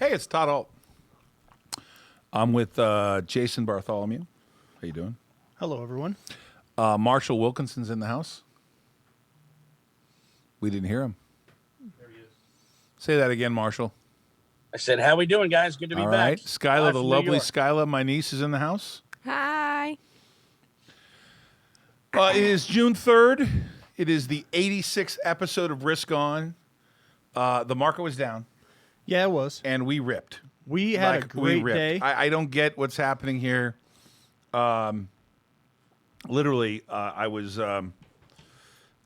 Hey, it's Todd Ault. I'm with Jason Bartholomew. How you doing? Hello, everyone. Marshall Wilkinson's in the house. We didn't hear him. There he is. Say that again, Marshall. I said, how we doing, guys? Good to be All back. right. Skyla, Live the from New lovely York. Skyla, my niece, is in the house. Hi. It is June 3rd. It is the 86th episode of Risk On. The market was down, Yeah, it was. and we ripped. We had a great day. I don't get what's happening here. Literally, I was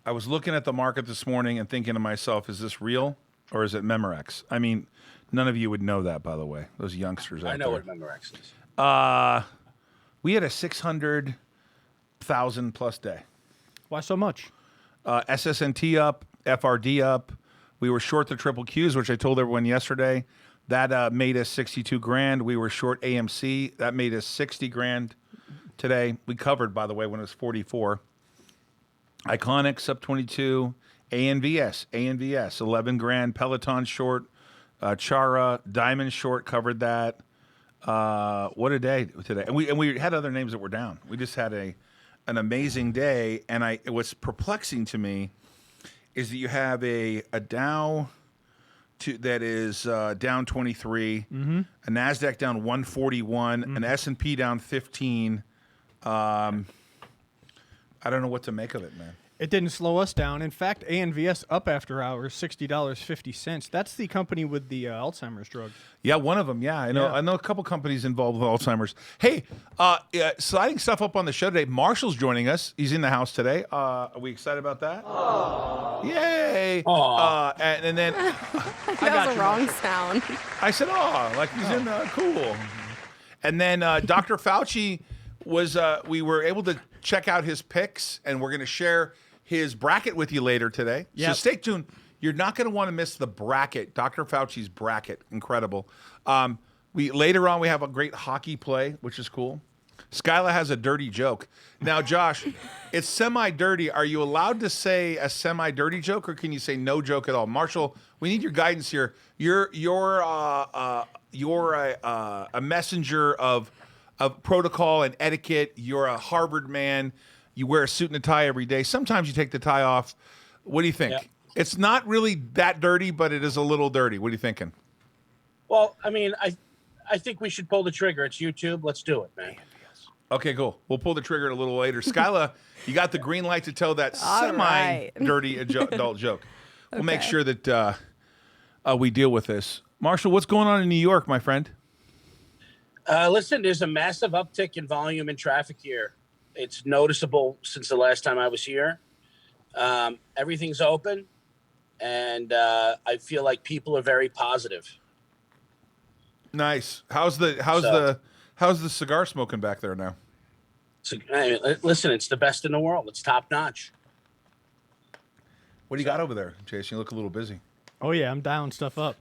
looking at the market this morning and thinking to myself, is this real or is it Memorex? I mean, none of you would know that, by the way, those youngsters out I know there. what Memorex is. We had a 600,000 plus day. Why so much? SSNT up, FRD up. We were short the triple Qs, which I told everyone yesterday. That made us 62 grand. We were short AMC. That made us 60 grand today. We covered, by the way, when it was 44. Iconics up 22. ANVS 11 grand. Peloton short. Chara, Diamond short, covered that. What a day today. And we had other names that were down. We just had an amazing day. And what's perplexing to me is that you have a Dow that is down 23, a NASDAQ down 141, an S&P down 15. I don't know what to make of it, man. It didn't slow us down. In fact, ANVS up after hours, $60.50. That's the company with the Alzheimer's drug. Yeah, one of them. Yeah, I know. Yeah. I know a couple companies involved with Alzheimer's. Hey, sliding stuff up on the show today. Marshall's joining us. He's in the house today. Are we excited about that? Aww. Yay! Aw. And then That was a wrong sound. I said, "Oh, like he's in cool." And then Dr. Fauci was. We were able to check out his picks, and we're going to share his bracket with you later today. Yep. So stay tuned. You're not going to want to miss the bracket, Dr. Fauci's bracket. Incredible. Later on we have a great hockey play, which is cool. Skyla has a dirty joke. Now, Josh, it's semi-dirty. Are you allowed to say a semi-dirty joke, or can you say no joke at all? Marshall, we need your guidance here. You're a messenger of protocol and etiquette. You're a Harvard man. You wear a suit and a tie every day. Sometimes you take the tie off. What do you think? Yeah. It's not really that dirty, but it is a little dirty. What are you thinking? Well, I mean, I think we should pull the trigger. It's YouTube. Let's do it, man. Okay, cool. We'll pull the trigger a little later. Skyla, you got the green light to tell that All right. semi-dirty adult joke. We'll make Okay. sure that we deal with this. Marshall, what's going on in New York, my friend? Listen, there's a massive uptick in volume and traffic here. It's noticeable since the last time I was here. Everything's open, and I feel like people are very positive. Nice. How's the cigar smoking back there now? So, I mean, listen, it's the best in the world. It's top notch. What do you got over there, Jason? You look a little busy. Oh, yeah, I'm dialing stuff up.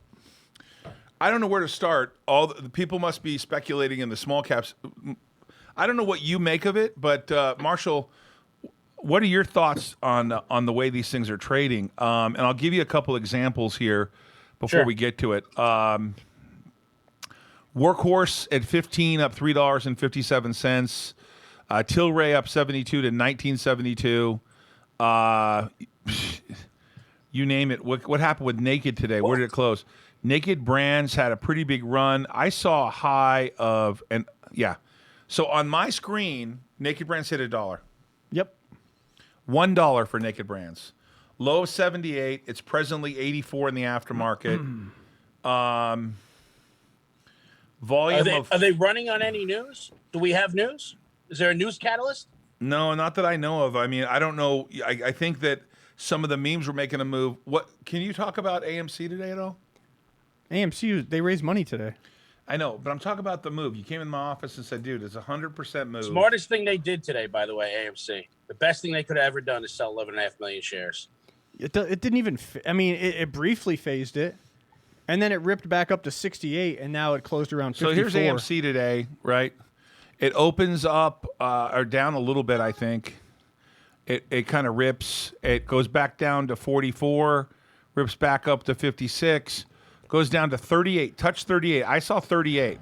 I don't know where to start. All the people must be speculating in the small caps. I don't know what you make of it, but Marshall, what are your thoughts on the way these things are trading? And I'll give you a couple examples here before Sure. we get to it. Workhorse at 15, up $3.57. Tilray up 72 to 1972. You name it. What happened with Naked today? Where did it close? Naked Brands had a pretty big run. I saw a high of, and yeah. So on my screen, Naked Brands hit $1. Yep. $1 for Naked Brands. Low of 78. It's presently 84 in the aftermarket. Volume Are they running on any news? Do we have news? Is there a news catalyst? No, not that I know of. I mean, I don't know. I think that some of the memes were making a move. What can you talk about AMC today at all? AMC, they raised money today. I know, but I'm talking about the move. You came in my office and said, dude, it's 100% move. Smartest thing they did today, by the way, AMC. The best thing they could have ever done is sell 11.5 million shares. It didn't even, it briefly phased it, and then it ripped back up to 68, and now it closed around 54. So here's AMC today, right? It opens up or down a little bit, I think. It kind of rips. It goes back down to 44, rips back up to 56, goes down to 38, touch 38. I saw 38.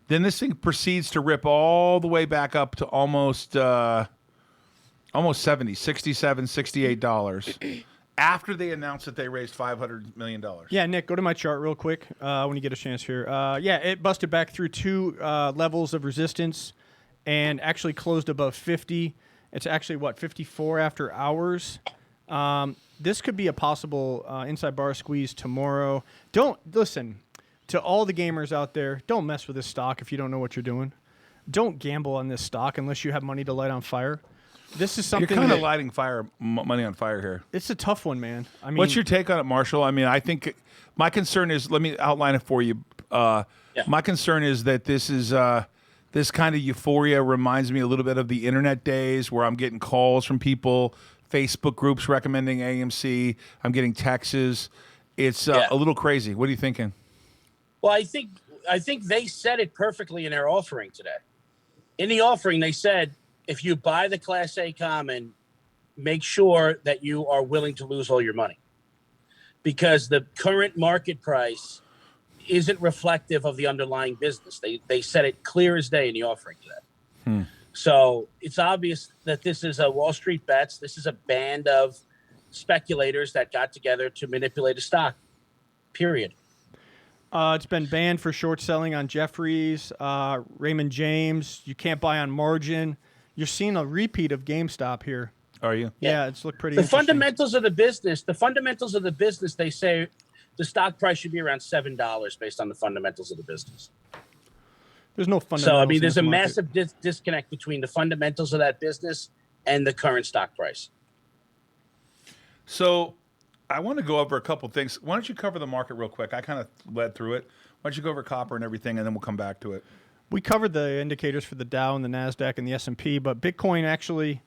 Then this thing proceeds to rip all the way back up to almost 70, 67, $68 after they announced that they raised $500 million. Yeah, Nick, go to my chart real quick when you get a chance here. Yeah, it busted back through two levels of resistance and actually closed above 50. It's actually, 54 after hours. This could be a possible inside bar squeeze tomorrow. Don't listen to all the gamers out there. Don't mess with this stock if you don't know what you're doing. Don't gamble on this stock unless you have money to light on fire. This is something You're kind of lighting money on fire here. It's a tough one, man. I mean, what's your take on it, Marshall? I mean, I think my concern is, let me outline it for you. My concern is that this is this kind of euphoria reminds me a little bit of the internet days where I'm getting calls from people, Facebook groups recommending AMC. I'm getting texts. It's a little crazy. What are you thinking? Well, I think they said it perfectly in their offering today. In the offering, they said, if you buy the Class A common, make sure that you are willing to lose all your money, because the current market price isn't reflective of the underlying business. They said it clear as day in the offering today. So it's obvious that this is a Wall Street bets. This is a band of speculators that got together to manipulate a stock, period. It's been banned for short selling on Jefferies, Raymond James. You can't buy on margin. You're seeing a repeat of GameStop here. Are you? Yeah, it's looked pretty The interesting. fundamentals of the business, they say the stock price should be around $7 based on the fundamentals of the business. There's no fundamentals. So, I mean, there's in a this market. massive disconnect between the fundamentals of that business and the current stock price. So I want to go over a couple things. Why don't you cover the market real quick? I kind of led through it. Why don't you go over copper and everything, and then we'll come back to it. We covered the indicators for the Dow and the NASDAQ and the S&P, but Bitcoin actually,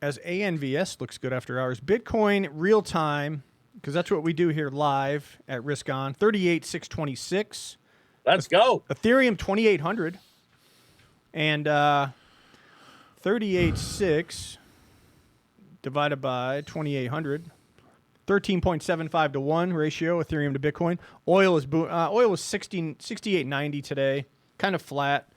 as ANVS looks good after hours, Bitcoin real time, because that's what we do here live at Risk On, 38,626. Let's go. Ethereum 2,800 and 38.6 divided by 2,800, 13.75 to 1 ratio Ethereum to Bitcoin. Oil was 68.90 today, kind of flat.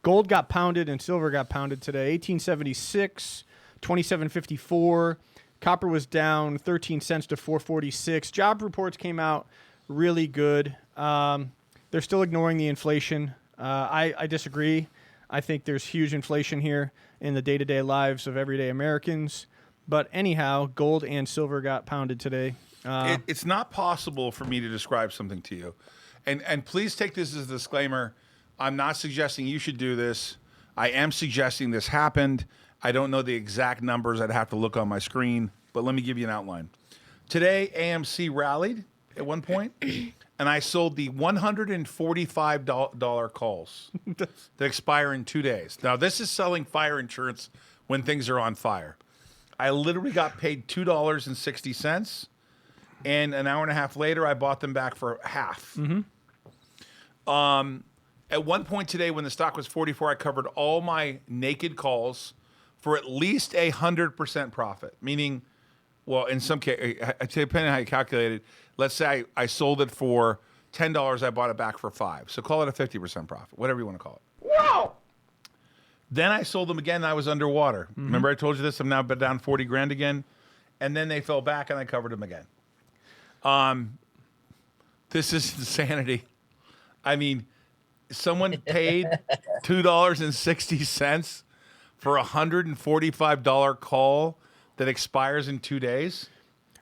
Gold got pounded and silver got pounded today. 1876, 27.54. Copper was down 13 cents to 4.46. Job reports came out really good. They're still ignoring the inflation. I disagree. I think there's huge inflation here in the day-to-day lives of everyday Americans. But anyhow, gold and silver got pounded today. It's not possible for me to describe something to you. And please take this as a disclaimer. I'm not suggesting you should do this. I am suggesting this happened. I don't know the exact numbers. I'd have to look on my screen. But let me give you an outline. Today, AMC rallied at one point, and I sold the $145 calls that expire in 2 days. Now, this is selling fire insurance when things are on fire. I literally got paid $2.60, and an hour and a half later, I bought them back for half. At one point today, when the stock was 44, I covered all my naked calls for at least 100% profit, meaning, well, in some case, depending on how you calculate it, let's say I sold it for $10, I bought it back for $5. So call it a 50% profit, whatever you want to call it. Wow! Then I sold them again, and I was underwater. Remember I told you this? I'm now down 40 grand again. And then they fell back, and I covered them again. This is insanity. I mean, someone paid $2.60 for a $145 call that expires in 2 days.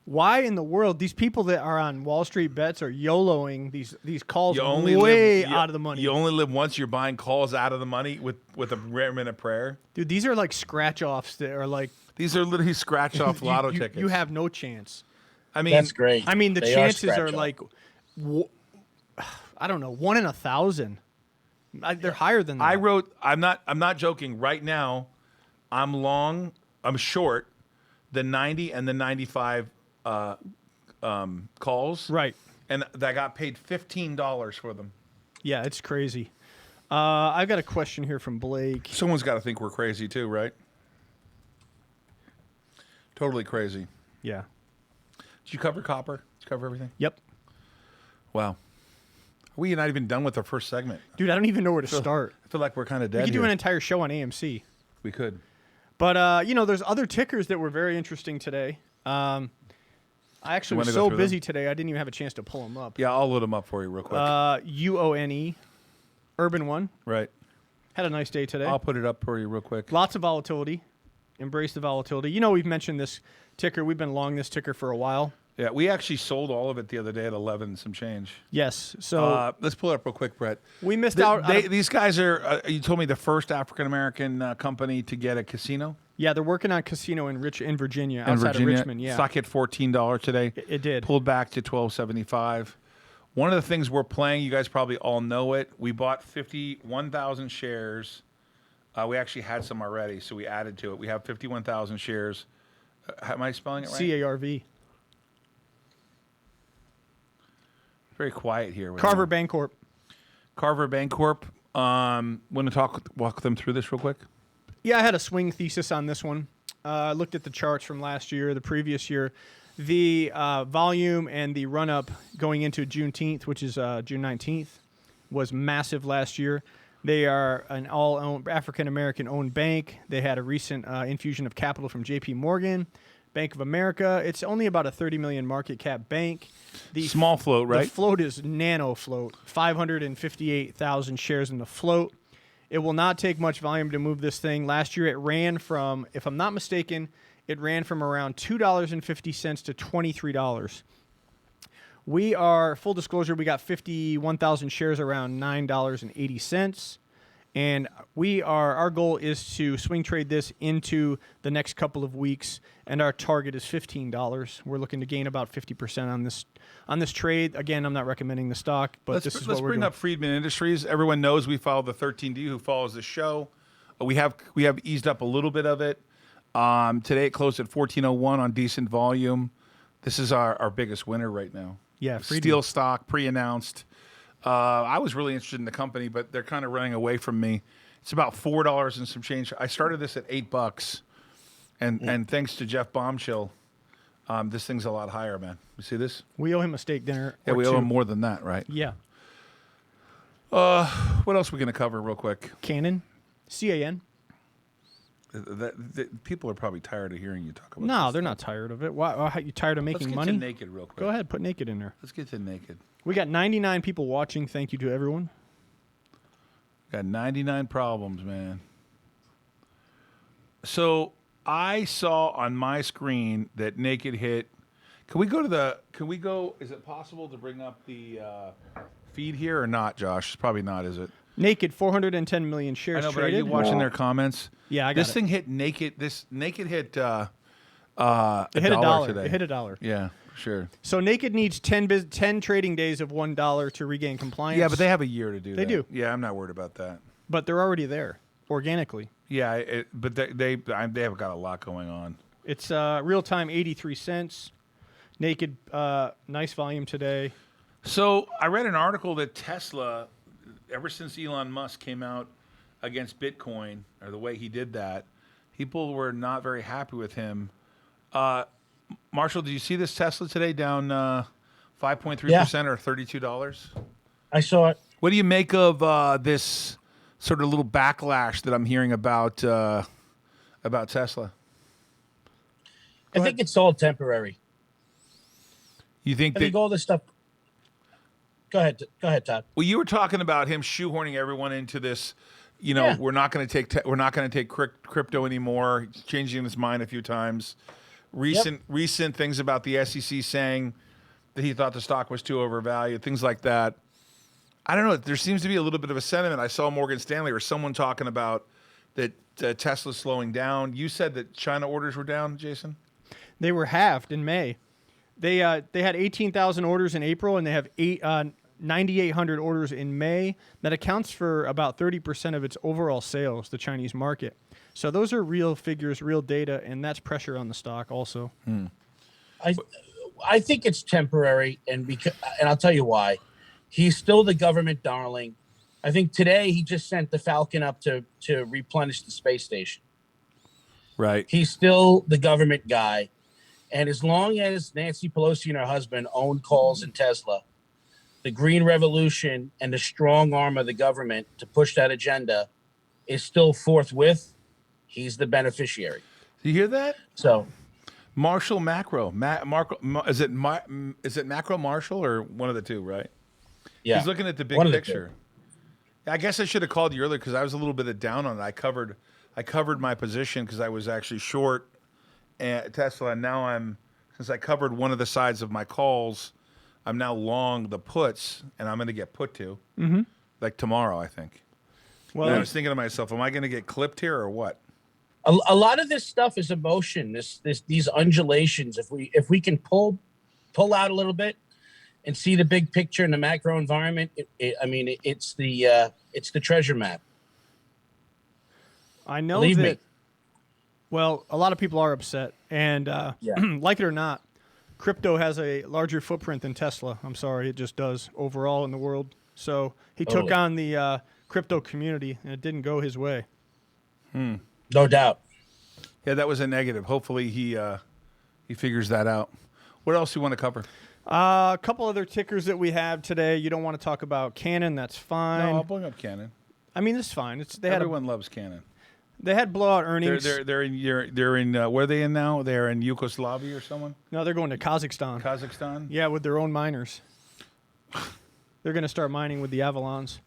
Why in the world these people that are on Wall Street bets are YOLOing these calls out of the money? You only live once. You're buying calls out of the money with a rare minute prayer. Dude, these are like scratch-offs that are like... These are literally scratch-off lotto tickets. You have no chance. I mean, That's great. I mean, the They chances are scratch-off. like, I don't know, 1 in 1,000. They're higher than that. I'm not joking. Right now, I'm short the 90 and the 95 calls. Right. And I got paid $15 for them. Yeah, it's crazy. I've got a question here from Blake. Someone's got to think we're crazy too, right? Totally crazy. Yeah. Did you cover copper? Did you cover everything? Yep. Wow. We're not even done with our first segment. Dude, I don't even know where to start. I feel like we're kind of dead We could do here. an entire show on AMC. We could. But, there's other tickers that were very interesting today. I actually was wanna go so through busy them? today, I didn't even have a chance to pull them up. Yeah, I'll load them up for you real quick. UONE, Urban One, right. had a nice day today. I'll put it up for you real quick. Lots of volatility. Embrace the volatility. We've mentioned this ticker. We've been long this ticker for a while. Yeah, we actually sold all of it the other day at 11 and some change. Yes. So Let's pull it up real quick, Brett. we missed out. These guys are, you told me, the first African-American company to get a casino Yeah, they're working on casino in Virginia, in outside Virginia. of Richmond. Yeah, Stock hit $14 today. It did. Pulled back to $12.75. One of the things we're playing, you guys probably all know it. We bought 51,000 shares. We actually had some already, so we added to it. We have 51,000 shares. Am I spelling it right? CARV. Very quiet here. Carver Bancorp. Carver Bancorp. Want to walk them through this real quick? Yeah, I had a swing thesis on this one. I looked at the charts from last year, the previous year. The volume and the run-up going into Juneteenth, which is June 19th, was massive last year. They are an all African-American owned bank. They had a recent infusion of capital from J.P. Morgan, Bank of America. It's only about a 30 million market cap bank. The Small float, right? The float is nano float, 558,000 shares in the float. It will not take much volume to move this thing. Last year it ran from, if I'm not mistaken, it ran from around $2.50 to $23. We are, full disclosure, we got 51,000 shares around $9.80. And our goal is to swing trade this into the next couple of weeks, and our target is $15. We're looking to gain about 50% on this trade. Again, I'm not recommending the stock, but this is what we're doing. Let's bring up Friedman Industries. Everyone knows we follow the 13D who follows the show. We have eased up a little bit of it. Today it closed at 1401 on decent volume. This is our biggest winner right now. Yeah, Steel stock pre-announced. I was really interested in the company, but they're kind of running away from me. It's about $4 and some change. I started this at $8, and thanks to Jeff Bombchill, this thing's a lot higher, man. You see this? We owe him a steak dinner. Yeah, or we two. owe him more than that, right? Yeah. What else are we going to cover real quick? Canon, CAN. People are probably tired of hearing you talk about. No, this they're stuff. not tired of it. Why? You tired of Let's making get money? to naked real quick. Go ahead, put naked in there. Let's get to naked. We got 99 people watching. Thank you to everyone. Got 99 problems, man. So I saw on my screen that naked hit. Can we go? Is it possible to bring up the feed here or not, Josh? It's probably not, is it? Naked, 410 million shares I know, but are traded. you watching their comments? Yeah, I got this it. thing hit naked. This naked hit. It hit a dollar today. It hit a dollar. Yeah, sure. So naked needs 10 trading days of $1 to regain compliance. Yeah, but they have a year to do that. They do. Yeah, I'm not worried about that. But they're already there organically. Yeah, but they have got a lot going on. It's real time 83 cents. Naked, nice volume today. So I read an article that Tesla, ever since Elon Musk came out against Bitcoin, or the way he did that, people were not very happy with him. Marshall, did you see this Tesla today down 5.3% or $32? I saw it. What do you make of this sort of little backlash that I'm hearing about Tesla? I think it's all temporary. You think I that? think all this stuff. Go ahead, Todd. Well, you were talking about him shoehorning everyone into this. Yeah. We're not going to take crypto anymore. He's changing his mind a few times. Recent things about the SEC saying that he thought the stock was too overvalued. Things like that. I don't know. There seems to be a little bit of a sentiment. I saw Morgan Stanley or someone talking about that Tesla's slowing down. You said that China orders were down, Jason? They were halved in May. They had 18,000 orders in April, and they have 9,800 orders in May. That accounts for about 30% of its overall sales, the Chinese market. So those are real figures, real data, and that's pressure on the stock also. I think it's temporary, and I'll tell you why. He's still the government darling. I think today he just sent the Falcon up to replenish the space station. Right. He's still the government guy. And as long as Nancy Pelosi and her husband own calls in Tesla, the green revolution and the strong arm of the government to push that agenda is still forthwith. He's the beneficiary. Do you hear that? So Marshall Macro. Is it Macro Marshall or one of the two, right? yeah, He's looking at the big one of the picture. I guess I should have called you earlier because I was a little bit down on it. I covered my position because I was actually short Tesla, and now since I covered one of the sides of my calls, I'm now long the puts, and I'm going to get put to like tomorrow, I think. Well, and I was thinking to myself, am I going to get clipped here or what? A lot of this stuff is emotion. These undulations. If we can pull out a little bit and see the big picture in the macro environment, it's the treasure map. I know Believe that. me. Well, a lot of people are upset, and like it or not, crypto has a larger footprint than Tesla. I'm sorry, it just does overall in the world. So he took on the crypto community, and it didn't go his way. No doubt. Yeah, that was a negative. Hopefully he figures that out. What else do you want to cover? A couple other tickers that we have today. You don't want to talk about Canon. That's fine. No, I'll bring up Canon. I mean, it's fine. Everyone loves Canon. They had blowout earnings. They're in where are they in now? They're in Yugoslavia or someone? No, they're going to Kazakhstan. Kazakhstan? Yeah, with their own miners. They're going to start mining with the Avalons.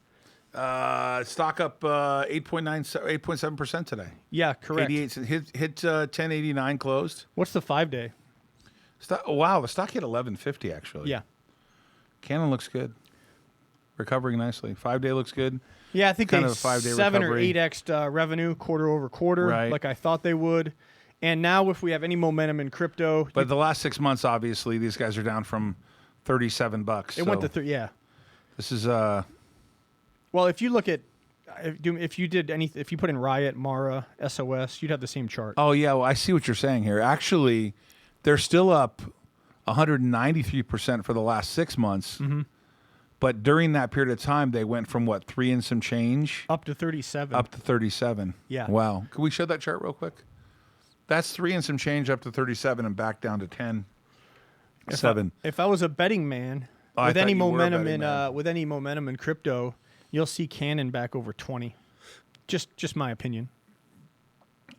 Stock up 8.7% today. Yeah, correct. 88 hit 1089 closed. What's the 5-day? Wow, the stock hit 1150 actually. Yeah. Canon looks good. Recovering nicely. 5-day looks good. Yeah, I think Kind they of a 5-day 7 recovery. or 8x revenue quarter over quarter, Right. like I thought they would. And now, if we have any momentum in crypto, But the last 6 months, obviously, these guys are down from $37. it went to yeah. This is Well, if you look at if you put in Riot, Mara, SOS, you'd have the same chart. Oh yeah, well I see what you're saying here. Actually, they're still up 193% for the last 6 months. But during that period of time, they went from 3 and some change Up to 37. up to 37. Yeah. Wow. Can we show that chart real quick? That's 3 and some change up to 37 and back down to 10. 7. If I was a betting man Oh, I with thought any you were a momentum betting in man. with any momentum in crypto, you'll see Canon back over 20. Just my opinion.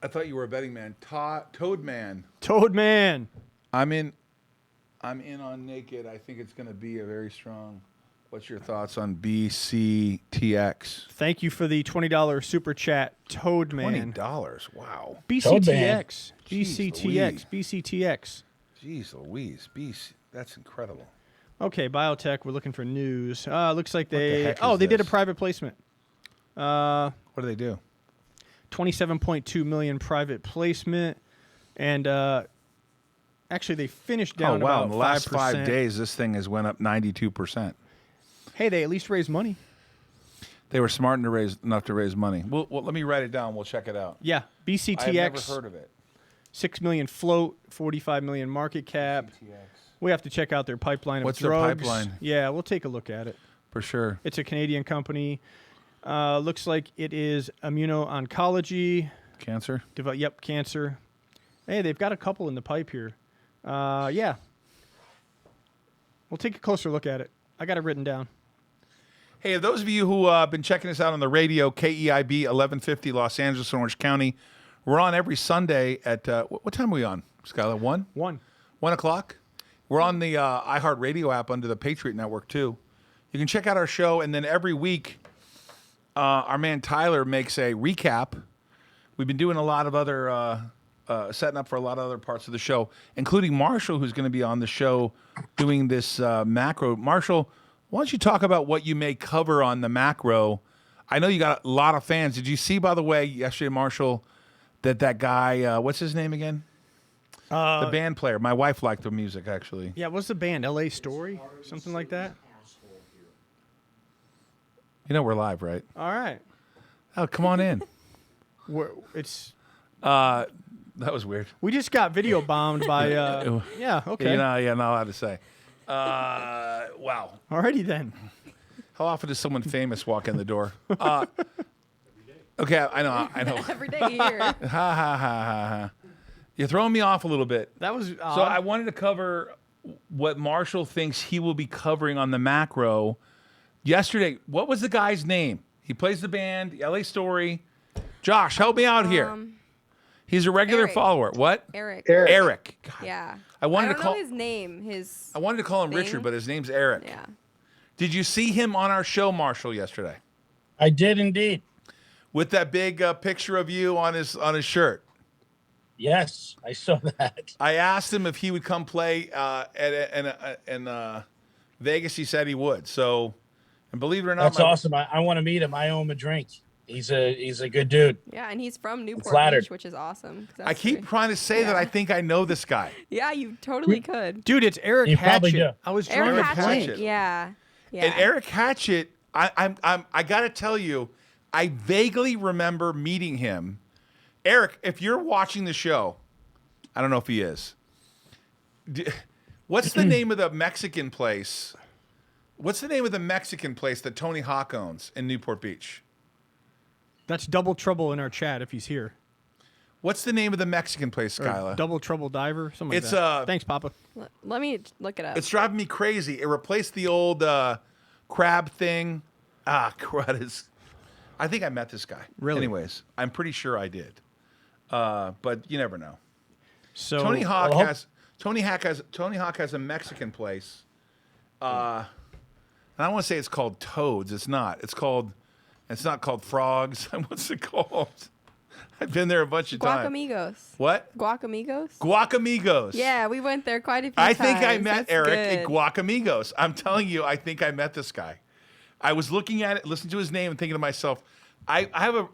I thought you were a betting man. Toad man. Toad man. I'm in on naked. I think it's going to be a very strong. What's your thoughts on BCTX? Thank you for the $20 super chat, Toad man. $20. Wow. BCTX. Jeez BCTX. BCTX. Jeez Louise. That's incredible. Okay, biotech. We're looking for news. Looks like the they. heck Oh, is they did a this? private placement. What do they do? 27.2 million private placement, and actually they finished down Oh wow! about In the last 5%. 5 days, this thing has went up 92%. Hey, they at least raised money. They were smart enough to raise money. Well, let me write it down. We'll check it out. Yeah, BCTX. I've never heard of it. 6 million float, 45 million market cap. BCTX. We have to check out their pipeline What's of their drugs. pipeline? Yeah, we'll take a look at it. For sure. It's a Canadian company. Looks like it is immuno-oncology. Cancer. Yep, cancer. Hey, they've got a couple in the pipe here. Yeah. We'll take a closer look at it. I got it written down. Hey, those of you who have been checking us out on the radio, KEIB 1150 Los Angeles, Orange County, we're on every Sunday at, what time are we on, Skyla? 1? 1 o'clock? We're on the iHeartRadio app under the Patriot Network, too. You can check out our show, and then every week, our man Tyler makes a recap. We've been doing a lot of other, setting up for a lot of other parts of the show, including Marshall, who's going to be on the show doing this macro. Marshall, why don't you talk about what you may cover on the macro? I know you got a lot of fans. Did you see, by the way, yesterday, Marshall, that guy, what's his name again? The band player. My wife liked the music, actually. Yeah, what's the band? LA Story? Something like that? You know we're live, right? All right. Oh, come on in. It's That was weird. we just got video bombed by yeah, okay. Not allowed to say. Wow. Alrighty then. How often does someone famous walk in the door? Okay, I know. Every day here. Ha ha ha ha ha. You're throwing me off a little bit. That was So I wanted to cover what Marshall thinks he will be covering on the macro. Yesterday, what was the guy's name? He plays the band, LA Story. Josh, help me out here. He's a regular Erik. follower. What? Erik. Eric. God. Yeah. I wanted don't to call know his name. I wanted to call him thing. Richard, but his name's Eric. Yeah. Did you see him on our show, Marshall, yesterday? I did indeed. With that big picture of you on his shirt. Yes, I saw that. I asked him if he would come play in Vegas. He said he would. So, and believe it or not, That's awesome. I want to meet him. I owe him a drink. He's a good dude. Yeah, and he's from Newport flattered. Beach, which is awesome. I keep trying to say that I think I know this guy. Yeah, you totally could. Dude, it's Erik You probably do. Hatchett. I was drawing Erik a blank. Hatchett. Yeah. Yeah. And Erik Hatchett, I got to tell you, I vaguely remember meeting him. Erik, if you're watching the show, I don't know if he is. What's the name of the Mexican place? What's the name of the Mexican place that Tony Hawk owns in Newport Beach? That's Double Trouble in our chat if he's here. What's the name of the Mexican place, Or Skyla? Double Trouble Diver, something It's, like that. Thanks, Papa. Let me look it up. It's driving me crazy. It replaced the old crab thing. Crud. I think I met this guy. Really? Anyways, I'm pretty sure I did. But you never know. So Tony Hawk Well, has a Mexican place. And I want to say it's called Toads. It's not. It's not called Frogs. What's it called? I've been there a bunch of times. Guacamigos. What? Guacamigos? Guacamigos. Yeah, we went there quite a few I times. think I met That's Erik good. at Guacamigos. I'm telling you, I think I met this guy. I was looking at it, listening to his name, and thinking to myself, I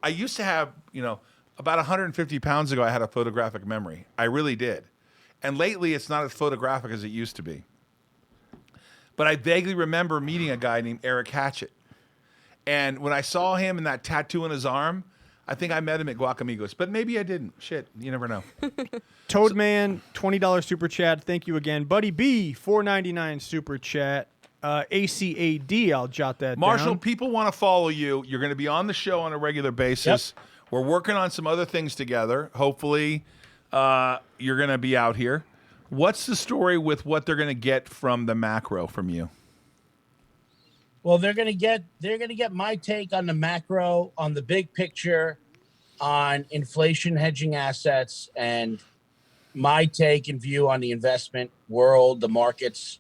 used to have, about 150 pounds ago, I had a photographic memory. I really did. And lately, it's not as photographic as it used to be. But I vaguely remember meeting a guy named Erik Hatchett. And when I saw him and that tattoo on his arm, I think I met him at Guacamigos. But maybe I didn't. Shit, you never know. Toadman, $20 super chat. Thank you again. Buddy B, $4.99 super chat. ACAD, I'll jot that Marshall, down. people want to follow you. You're going to be on the show on a regular basis. Yep. We're working on some other things together. Hopefully, you're going to be out here. What's the story with what they're going to get from the macro from you? Well, they're gonna get my take on the macro, on the big picture, on inflation hedging assets, and my take and view on the investment world, the markets,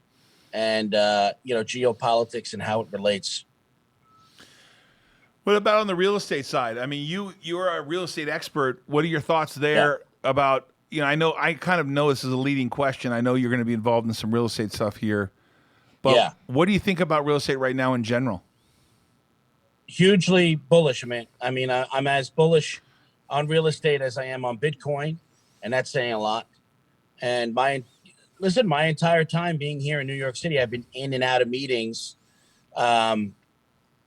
and geopolitics and how it relates. What about on the real estate side? I mean, you're a real estate expert. What are your thoughts there about? I kind of know this is a leading question. I know you're going to be involved in some real estate stuff here. But what do you think about real estate right now in general? Hugely bullish, man. I mean, I'm as bullish on real estate as I am on Bitcoin, and that's saying a lot. And my entire time being here in New York City, I've been in and out of meetings, trying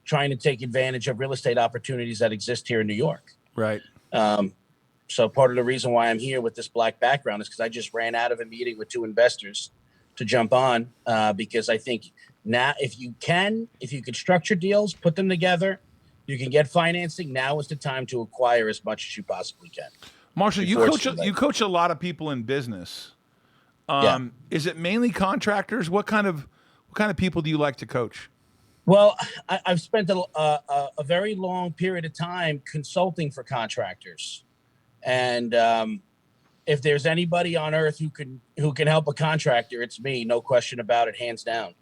to take advantage of real estate opportunities that exist here in New York. Right. So part of the reason why I'm here with this black background is because I just ran out of a meeting with two investors to jump on, because I think now if you can structure deals, put them together, you can get financing. Now is the time to acquire as much as you possibly can. Marshall, you coach a lot of people in business. Is it mainly contractors? What kind of people do you like to coach? Well, I've spent a very long period of time consulting for contractors, and if there's anybody on earth who can help a contractor, it's me, no question about it, hands down.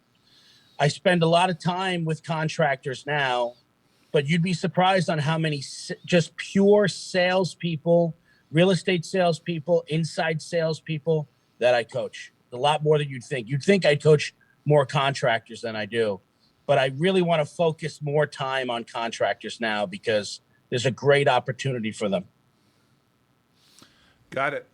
I spend a lot of time with contractors now, but you'd be surprised on how many just pure salespeople, real estate salespeople, inside salespeople that I coach. A lot more than you'd think. You'd think I coach more contractors than I do, but I really want to focus more time on contractors now because there's a great opportunity for them. Got it.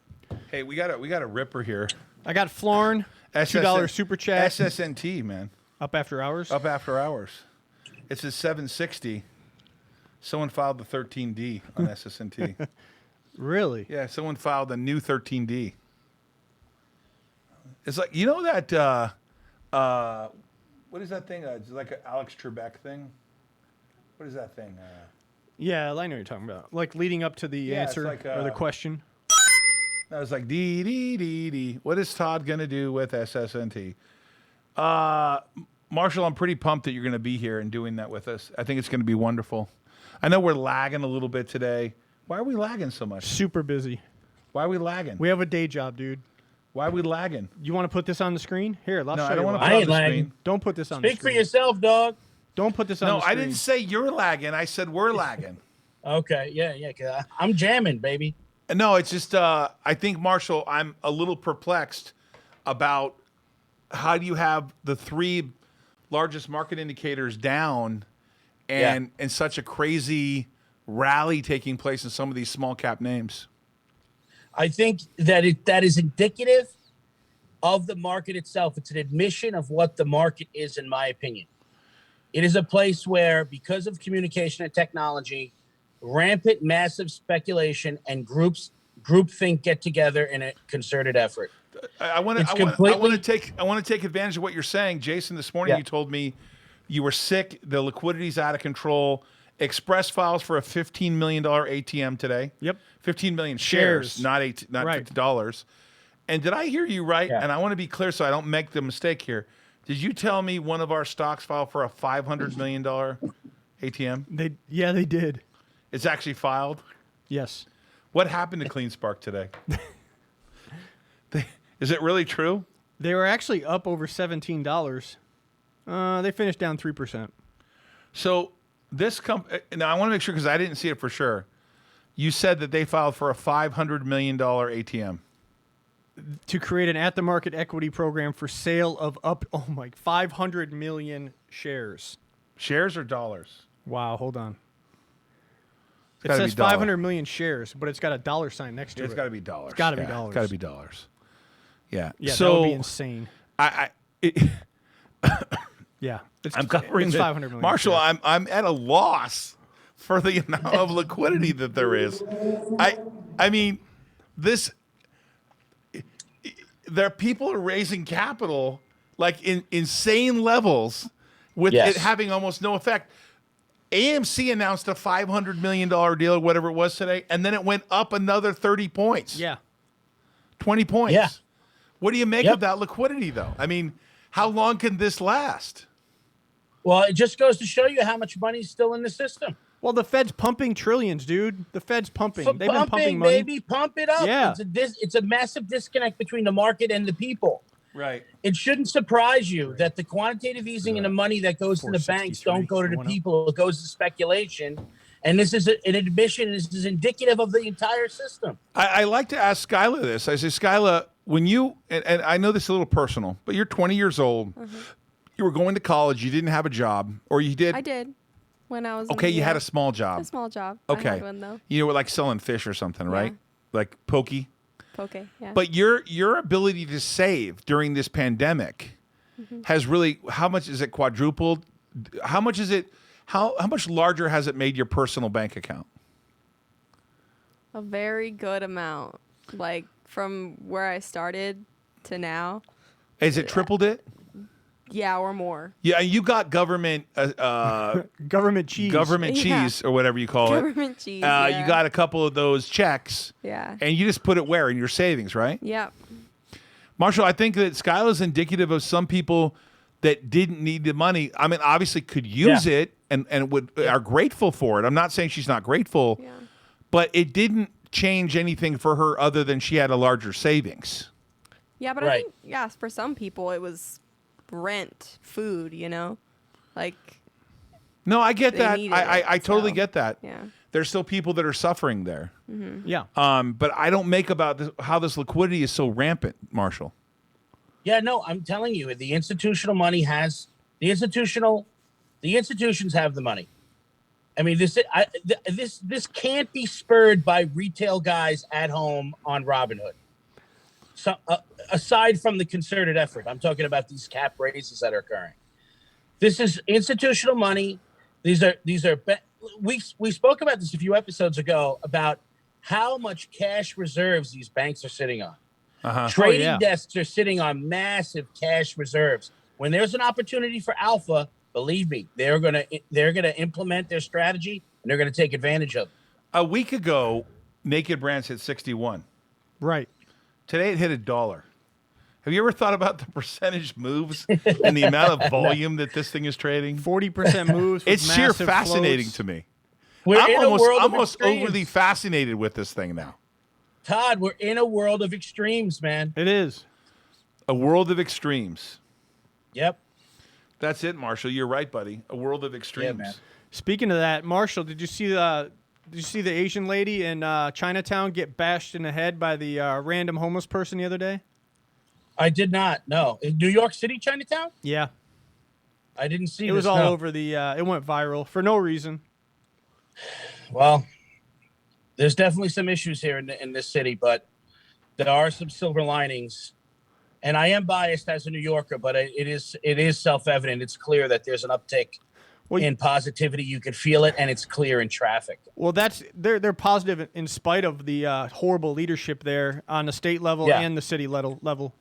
Hey, we got a ripper here. I got Florn, $2 super chat. SSNT, man. Up after hours. Up after hours. It's a 760. Someone filed the 13D on SSNT. Really? Yeah, someone filed a new 13D. It's like, you know that, what is that thing? It's like an Alex Trebek thing. What is that thing? Yeah, I know what you're talking about. Like leading up to the answer like, or the question. I was like, D. What is Todd going to do with SSNT? Marshall, I'm pretty pumped that you're going to be here and doing that with us. I think it's going to be wonderful. I know we're lagging a little bit today. Why are we lagging so much? Super busy. Why are we lagging? We have a day job, dude. Why are we lagging? You want to put this on the screen? Here, let's No, show I don't you want to why. put I it on ain't the lagging. screen. Don't put this on the Speak for screen. yourself, dog. Don't put this on No, the screen. I didn't say you're lagging. I said we're lagging. Okay, yeah. 'Cause I'm jamming, baby. No, it's just I think, Marshall, I'm a little perplexed about how do you have the three largest market indicators down and such a crazy rally taking place in some of these small cap names. I think that that is indicative of the market itself. It's an admission of what the market is, in my opinion. It is a place where, because of communication and technology, rampant, massive speculation and groupthink get together in a concerted effort. I want It's to completely- take advantage of what you're saying, Jason. This morning Yeah. you told me you were sick. The liquidity's out of control. Express files for a $15 million ATM today. Yep. 15 million shares, Shares. not Right. $50. And did I hear you right? Yeah. And I want to be clear so I don't make the mistake here. Did you tell me one of our stocks filed for a $500 million ATM? They did. It's actually filed. Yes. What happened to CleanSpark today? Is it really true? They were actually up over $17. They finished down 3%. So this now I want to make sure because I didn't see it for sure. You said that they filed for a $500 million ATM. To create an at-the-market equity program for sale of 500 million shares. Shares or dollars? Wow, hold on. It gotta says be dollar. 500 million shares, but it's got a dollar sign next to It's it. got to be dollars. It's gotta be Yeah, dollars. It's got to be dollars. Yeah. Yeah, so that would be insane. Yeah. I'm covering it's the- 500 million Marshall, shares. I'm at a loss for the amount of liquidity that there is. I mean, there are people raising capital like in insane levels with Yes. it having almost no effect. AMC announced a $500 million deal or whatever it was today, and then it went up another 30 points. Yeah. 20 points. Yeah. What do you make Yep. of that liquidity, though? I mean, how long can this last? Well, it just goes to show you how much money's still in the system. Well, the Fed's pumping trillions, dude. The Fed's pumping. They've been pumping money. Baby, pump it up. Yeah. It's a massive disconnect between the market and the people. Right. It shouldn't surprise you that the quantitative easing and the money that goes to the banks 463, don't go to the going up. people. It goes to speculation. And this is an admission. This is indicative of the entire system. I like to ask Skyla this. I say, Skyla, when you, and I know this is a little personal, but you're 20 years old. You were going to college. You didn't have a job, or you did. I did when I was. Okay, in, you yeah, had a small job. a small job. Okay. I had one though. You were like selling fish or something, right? Yeah. Like pokey. Okay. Yeah. But your ability to save during this pandemic has really, how much is it quadrupled? How much is it? How much larger has it made your personal bank account? a very good amount, like from where I started to now. Has it tripled it? Yeah, or more. Yeah, you got government Government cheese. government Yeah. cheese or whatever you call Government it. cheese. Yeah. You got a couple of those checks, Yeah. and you just put it where in your savings, right? Yep. Marshall, I think that Skyla is indicative of some people that didn't need the money. I mean, obviously could use it and are grateful for it. I'm not saying she's not grateful, Yeah. but it didn't change anything for her other than she had a larger savings. Yeah, but I Right. think for some people it was rent, food, like No, I get They that. needed I it, totally so, get that. yeah. There's still people that are suffering there. Yeah. But I don't make about how this liquidity is so rampant, Marshall. Yeah, no, I'm telling you, the institutional money has the institutions have the money. I mean, this can't be spurred by retail guys at home on Robinhood. So, aside from the concerted effort, I'm talking about these cap raises that are occurring. This is institutional money. We spoke about this a few episodes ago about how much cash reserves these banks are sitting on. Trading yeah. desks are sitting on massive cash reserves. When there's an opportunity for alpha, believe me, they're gonna implement their strategy and they're gonna take advantage of it. A week ago, Naked Brands hit 61. Right. Today it hit $1. Have you ever thought about the percentage moves and the amount of volume that this thing is trading? 40% moves. With It's sheer massive fascinating floats. to me. We're I'm in a world of almost extremes. overly fascinated with this thing now. Todd, we're in a world of extremes, man. It is. A world of extremes. Yep. That's it, Marshall. You're right, buddy. A world of extremes. man. Speaking of that, Marshall, did you see the Asian lady in Chinatown get bashed in the head by the random homeless person the other day? I did not. No. In New York City, Chinatown? Yeah. I didn't see It this. was all no. over the it went viral for no reason. Well, there's definitely some issues here in this city, but there are some silver linings. And I am biased as a New Yorker, but it is self-evident. It's clear that there's an uptick in positivity. You can feel it, and it's clear in traffic. Well, they're positive in spite of the horrible leadership there on the state level and the city level.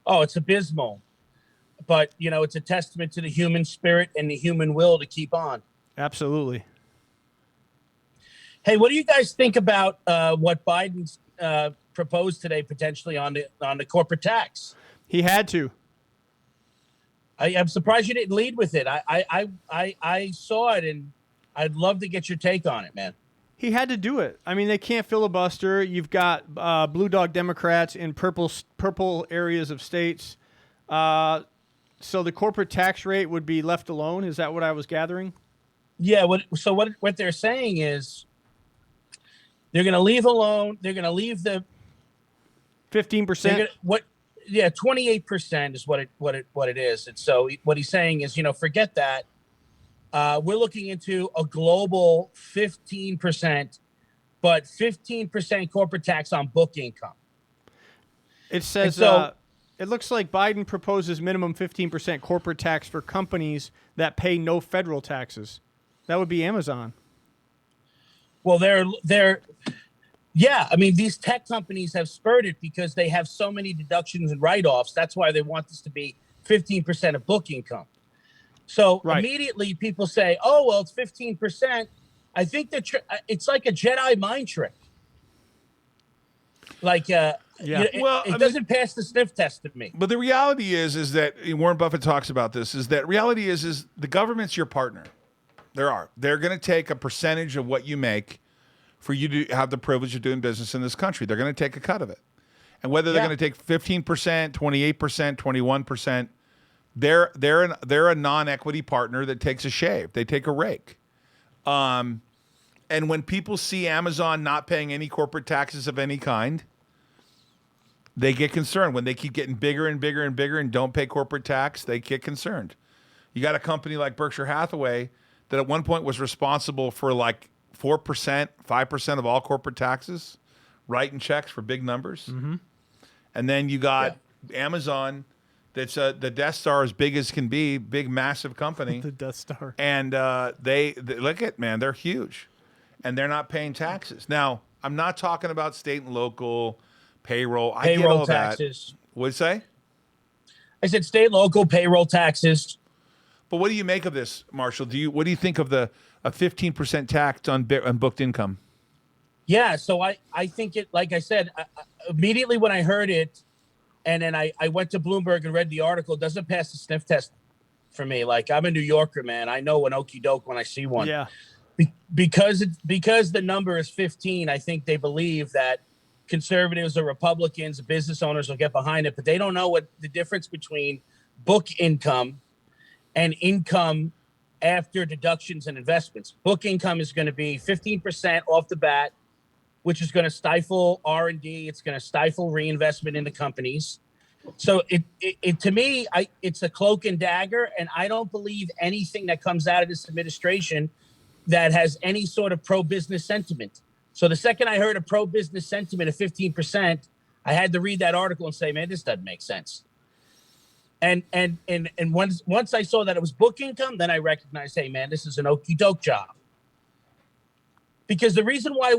Oh, it's abysmal. But, it's a testament to the human spirit and the human will to keep on. Absolutely. Hey, what do you guys think about what Biden's proposed today potentially on the corporate tax? He had to. I'm surprised you didn't lead with it. I saw it, and I'd love to get your take on it, man. He had to do it. I mean, they can't filibuster. You've got blue dog Democrats in purple areas of states. So the corporate tax rate would be left alone. Is that what I was gathering? Yeah. What they're saying is they're going to leave alone. They're going to leave the 15%. 28% is what it is. And so what he's saying is, forget that. We're looking into a global 15%, but 15% corporate tax on book income. It says it looks like Biden proposes minimum 15% corporate tax for companies that pay no federal taxes. That would be Amazon. Well, yeah. I mean, these tech companies have spurred it because they have so many deductions and write-offs. That's why they want this to be 15% of book income. So immediately people say, oh, well, it's 15%. I think that it's like a Jedi mind trick. Like, it doesn't pass the sniff test to me. But the reality is that Warren Buffett talks about this, is that reality is the government's your partner. They're going to take a percentage of what you make for you to have the privilege of doing business in this country. They're going to take a cut of it. And whether they're going to take 15%, 28%, 21%, they're a non-equity partner that takes a shave. They take a rake. And when people see Amazon not paying any corporate taxes of any kind, they get concerned. When they keep getting bigger and bigger and bigger and don't pay corporate tax, they get concerned. You got a company like Berkshire Hathaway that at one point was responsible for like 4%, 5% of all corporate taxes, writing checks for big numbers. Mm-hmm. And then you got Amazon, that's the Death Star as big as can be, big, massive company. The Death Star. And they look at, man, they're huge. And they're not paying taxes. Now, I'm not talking about state and local payroll. I get all taxes. That. What'd you say? I said state, local, payroll taxes. But what do you make of this, Marshall? What do you think of a 15% tax on booked income? Yeah, so I think it, like I said, immediately when I heard it, and then I went to Bloomberg and read the article, it doesn't pass the sniff test for me. Like, I'm a New Yorker, man. I know an okie doke when I see one. Yeah. Because the number is 15, I think they believe that conservatives or Republicans, business owners will get behind it, but they don't know what the difference between book income and income after deductions and investments. Book income is going to be 15% off the bat, which is going to stifle R&D. It's going to stifle reinvestment in the companies. So it to me, it's a cloak and dagger, and I don't believe anything that comes out of this administration that has any sort of pro-business sentiment. So the second I heard a pro-business sentiment of 15%, I had to read that article and say, man, this doesn't make sense. And once I saw that it was book income, then I recognized, hey, man, this is an okie doke job. Because the reason why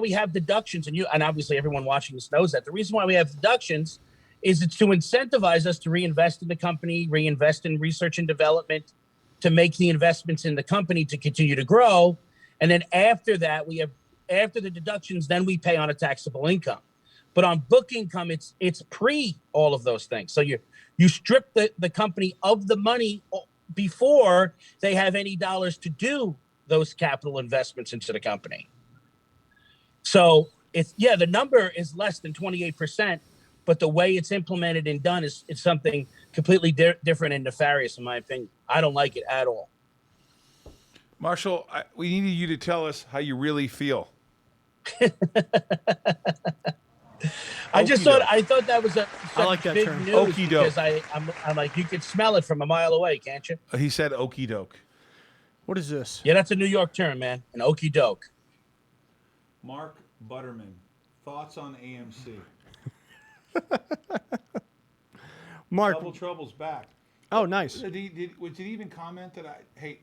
we have deductions, and obviously everyone watching this knows that, the reason why we have deductions is it's to incentivize us to reinvest in the company, reinvest in research and development, to make the investments in the company to continue to grow. And then after that, after the deductions, then we pay on a taxable income. But on book income, it's pre all of those things. So you strip the company of the money before they have any dollars to do those capital investments into the company. So the number is less than 28%, but the way it's implemented and done is something completely different and nefarious, in my opinion. I don't like it at all. Marshall, we needed you to tell us how you really feel. I thought that was I like that big term. news Okey doke. because I'm like, you can smell it from a mile away, can't you? He said okie doke. What is this? Yeah, that's a New York term, man. An okey doke. Mark Butterman, thoughts on AMC? Mark. Double Trouble's back. Oh, nice. Did he even comment that hey,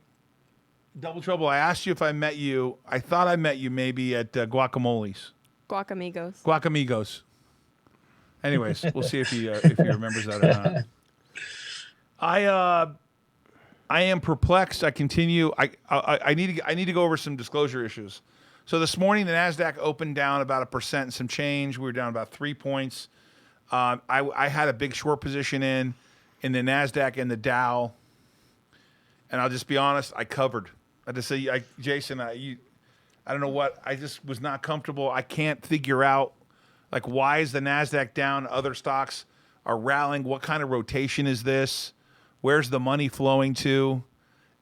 Double Trouble, I asked you if I met you. I thought I met you maybe at Guacamole's. Guacamigos. Anyways, we'll see if he remembers that or not. I am perplexed. I continue. I need to go over some disclosure issues. So this morning the Nasdaq opened down about 1% and some change. We were down about 3 points. I had a big short position in the Nasdaq and the Dow, and I'll just be honest. I covered. I just say, Jason, I don't know what. I just was not comfortable. I can't figure out like why is the Nasdaq down? Other stocks are rallying. What kind of rotation is this? Where's the money flowing to?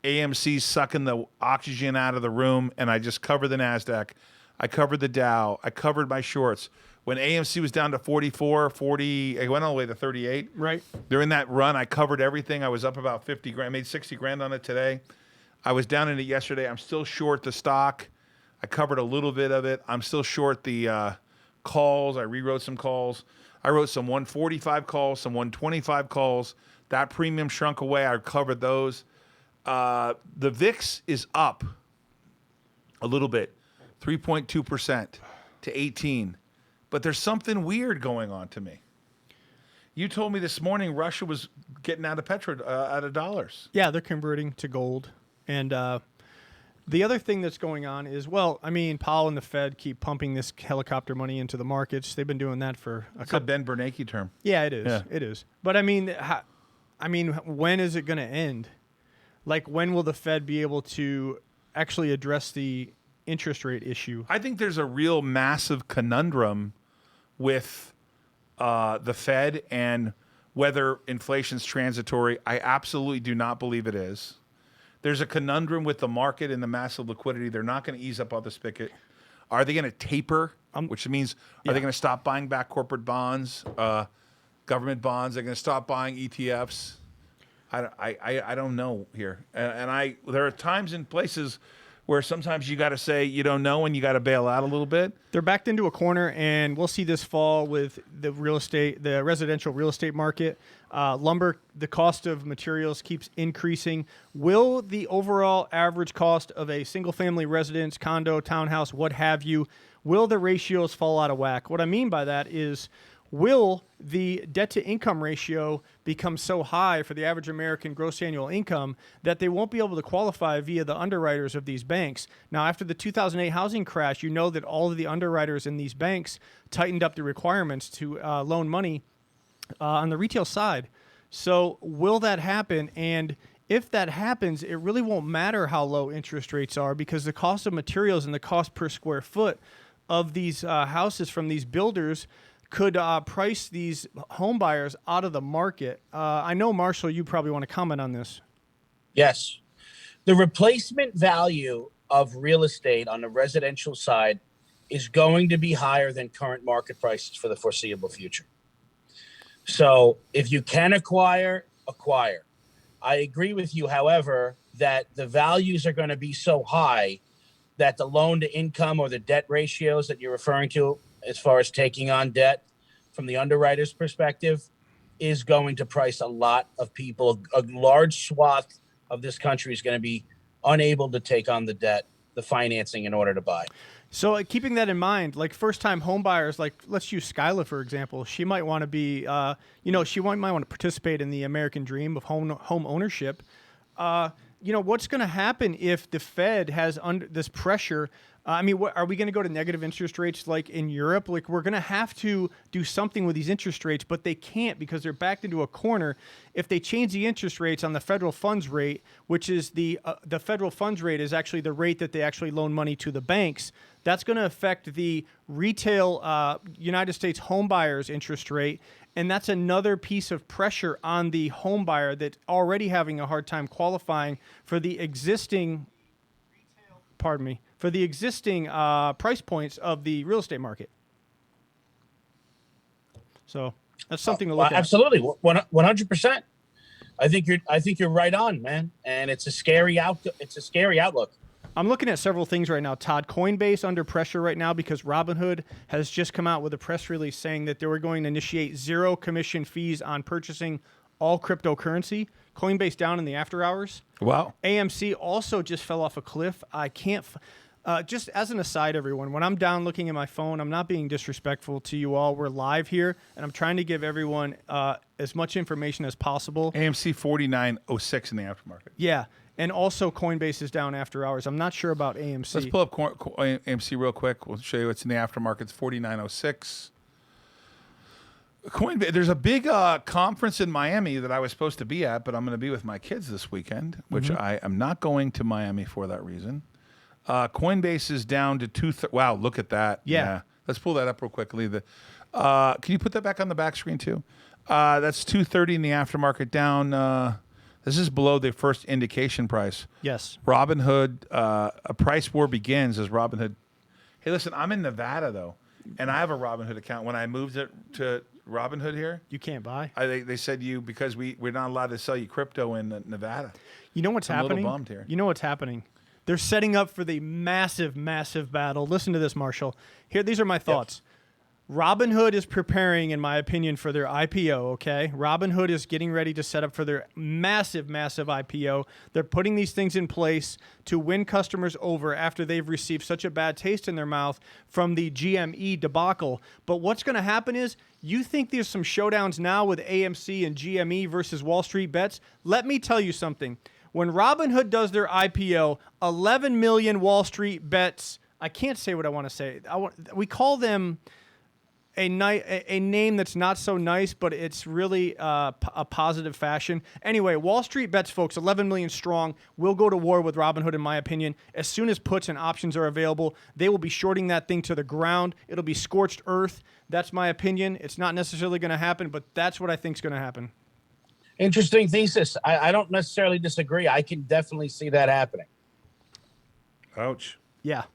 AMC's sucking the oxygen out of the room, and I just covered the Nasdaq. I covered the Dow. I covered my shorts. When AMC was down to 44, 40, it went all the way to 38. Right. During that run, I covered everything. I was up about 50 grand, made 60 grand on it today. I was down in it yesterday. I'm still short the stock. I covered a little bit of it. I'm still short the calls. I rewrote some calls. I wrote some 145 calls, some 125 calls. That premium shrunk away. I covered those. The VIX is up a little bit, 3.2% to 18. But there's something weird going on to me. You told me this morning Russia was getting out of dollars. Yeah, they're converting to gold. And the other thing that's going on is, Powell and the Fed keep pumping this helicopter money into the markets. They've been doing that for a couple. It's a Ben Bernanke term. Yeah, it is. Yeah. It is. But when is it going to end? Like, when will the Fed be able to actually address the interest rate issue? I think there's a real massive conundrum with the Fed and whether inflation's transitory. I absolutely do not believe it is. There's a conundrum with the market and the massive liquidity. They're not going to ease up on the spigot. Are they going to taper, which means are they going to stop buying back corporate bonds, government bonds? They're going to stop buying ETFs. I don't know here. And there are times and places where sometimes you got to say you don't know and you got to bail out a little bit. They're backed into a corner, and we'll see this fall with the residential real estate market. Lumber, the cost of materials keeps increasing. Will the overall average cost of a single-family residence, condo, townhouse, what have you, will the ratios fall out of whack? What I mean by that is, will the debt-to-income ratio become so high for the average American gross annual income that they won't be able to qualify via the underwriters of these banks? Now, after the 2008 housing crash, you know that all of the underwriters in these banks tightened up the requirements to loan money on the retail side. So will that happen? And if that happens, it really won't matter how low interest rates are, because the cost of materials and the cost per square foot of these houses from these builders could price these home buyers out of the market. I know, Marshall, you probably want to comment on this. Yes. The replacement value of real estate on the residential side is going to be higher than current market prices for the foreseeable future. So if you can acquire. I agree with you, however, that the values are going to be so high that the loan to income or the debt ratios that you're referring to, as far as taking on debt from the underwriter's perspective, is going to price a lot of people. A large swath of this country is going to be unable to take on the debt, the financing in order to buy. So keeping that in mind, like first-time home buyers, like let's use Skyla, for example. She might want to be, might want to participate in the American dream of home ownership. what's going to happen if the Fed has under this pressure? I mean, are we going to go to negative interest rates like in Europe? Like, we're going to have to do something with these interest rates, but they can't because they're backed into a corner. If they change the interest rates on the federal funds rate, which is the federal funds rate is actually the rate that they actually loan money to the banks, that's going to affect the retail United States home buyers interest rate. And that's another piece of pressure on the home buyer that's already having a hard time qualifying for the existing price points of the real estate market. So that's something to look at. Absolutely, 100%. I think you're right on, man. And it's a scary outlook. I'm looking at several things right now, Todd. Coinbase under pressure right now because Robinhood has just come out with a press release saying that they were going to initiate 0 commission fees on purchasing all cryptocurrency. Coinbase down in the after hours. Wow. AMC also just fell off a cliff. I can't. Just as an aside, everyone, when I'm down looking at my phone, I'm not being disrespectful to you all. We're live here, and I'm trying to give everyone as much information as possible. AMC 49.06 in the aftermarket. Yeah. And also Coinbase is down after hours. I'm not sure about AMC. Let's pull up AMC real quick. We'll show you what's in the aftermarket. It's 49.06. Coinbase. There's a big conference in Miami that I was supposed to be at, but I'm going to be with my kids this weekend, which I am not going to Miami for that reason. Coinbase is down to wow, look at that. Yeah. Let's pull that up real quickly. Can you put that back on the back screen too? That's 230 in the aftermarket down. This is below the first indication price. Yes. Robinhood, a price war begins as Robinhood. Hey, listen, I'm in Nevada, though, and I have a Robinhood account. When I moved it to Robinhood here, You can't buy. they said because we're not allowed to sell you crypto in Nevada. You know what's I'm a little happening? bummed here. You know what's happening? They're setting up for the massive, massive battle. Listen to this, Marshall. Here, these are my thoughts. Robinhood is preparing, in my opinion, for their IPO, okay? Robinhood is getting ready to set up for their massive, massive IPO. They're putting these things in place to win customers over after they've received such a bad taste in their mouth from the GME debacle. But what's going to happen is, you think there's some showdowns now with AMC and GME versus Wall Street Bets? Let me tell you something. When Robinhood does their IPO, 11 million Wall Street Bets, I can't say what I want to say. We call them a name that's not so nice, but it's really a positive fashion. Anyway, Wall Street Bets, folks, 11 million strong, will go to war with Robinhood, in my opinion. As soon as puts and options are available, they will be shorting that thing to the ground. It'll be scorched earth. That's my opinion. It's not necessarily going to happen, but that's what I think is going to happen. Interesting thesis. I don't necessarily disagree. I can definitely see that happening. Ouch. Yeah.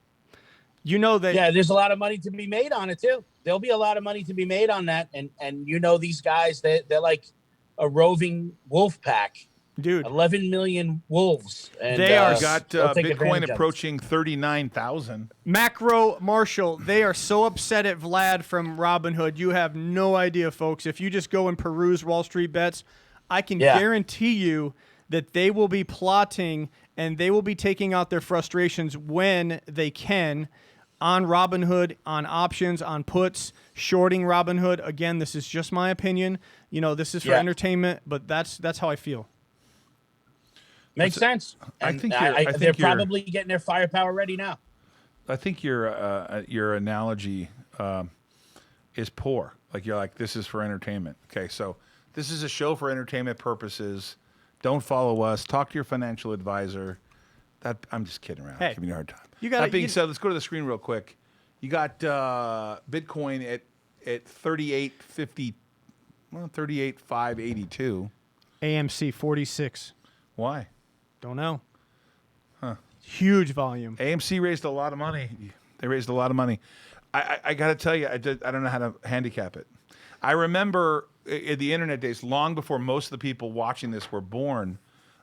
You know that. Yeah, there's a lot of money to be made on it, too. There'll be a lot of money to be made on that. And these guys, they're like a roving wolf pack. Dude. 11 million wolves. And They are Got Bitcoin approaching 39,000. Macro Marshall, they are so upset at Vlad from Robinhood. You have no idea, folks. If you just go and peruse Wall Street Bets, I can guarantee you that they will be plotting and they will be taking out their frustrations when they can on Robinhood, on options, on puts, shorting Robinhood. Again, this is just my opinion. This is for entertainment, but that's how I feel. Makes sense. And they're probably getting their firepower ready now. I think your analogy is poor. Like, you're like, this is for entertainment. Okay, so this is a show for entertainment purposes. Don't follow us. Talk to your financial advisor. I'm just kidding around. Hey, giving you a hard time. That being said, let's go to the screen real quick. You got Bitcoin at 38.50, 38,582. AMC 46. Why? Don't know. Huh. Huge volume. AMC raised a lot of money. They raised a lot of money. I got to tell you, I don't know how to handicap it. I remember in the internet days, long before most of the people watching this were born,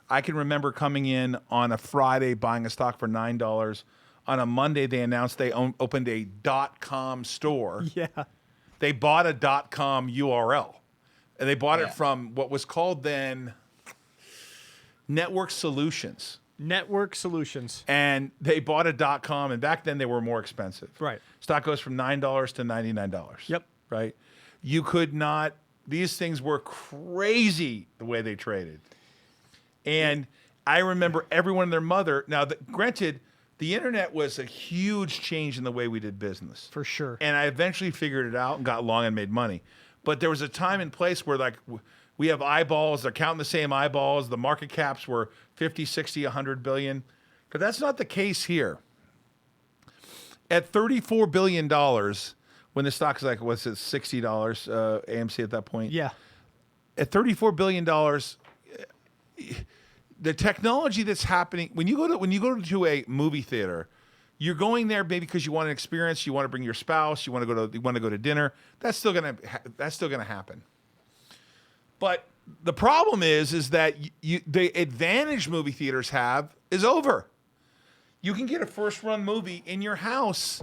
I can remember coming in on a Friday, buying a stock for $9. On a Monday, they announced they opened a .com store. Yeah. They bought a .com URL. And they bought it from what was called then Network Solutions. Network Solutions. And they bought a .com, and back then they were more expensive. Right. Stock goes from $9 to $99. Yep. Right? You could not, these things were crazy the way they traded. And I remember everyone and their mother. Now, granted, the internet was a huge change in the way we did business. For sure. And I eventually figured it out and got along and made money. But there was a time and place where, like, we have eyeballs, they're counting the same eyeballs. The market caps were 50, 60, 100 billion. But that's not the case here. At $34 billion, when the stock is like, what's it, $60, AMC at that point? Yeah. At $34 billion, the technology that's happening, when you go to a movie theater, you're going there maybe because you want an experience, you want to bring your spouse, you want to go to dinner. That's still gonna happen. But the problem is that the advantage movie theaters have is over. You can get a first run movie in your house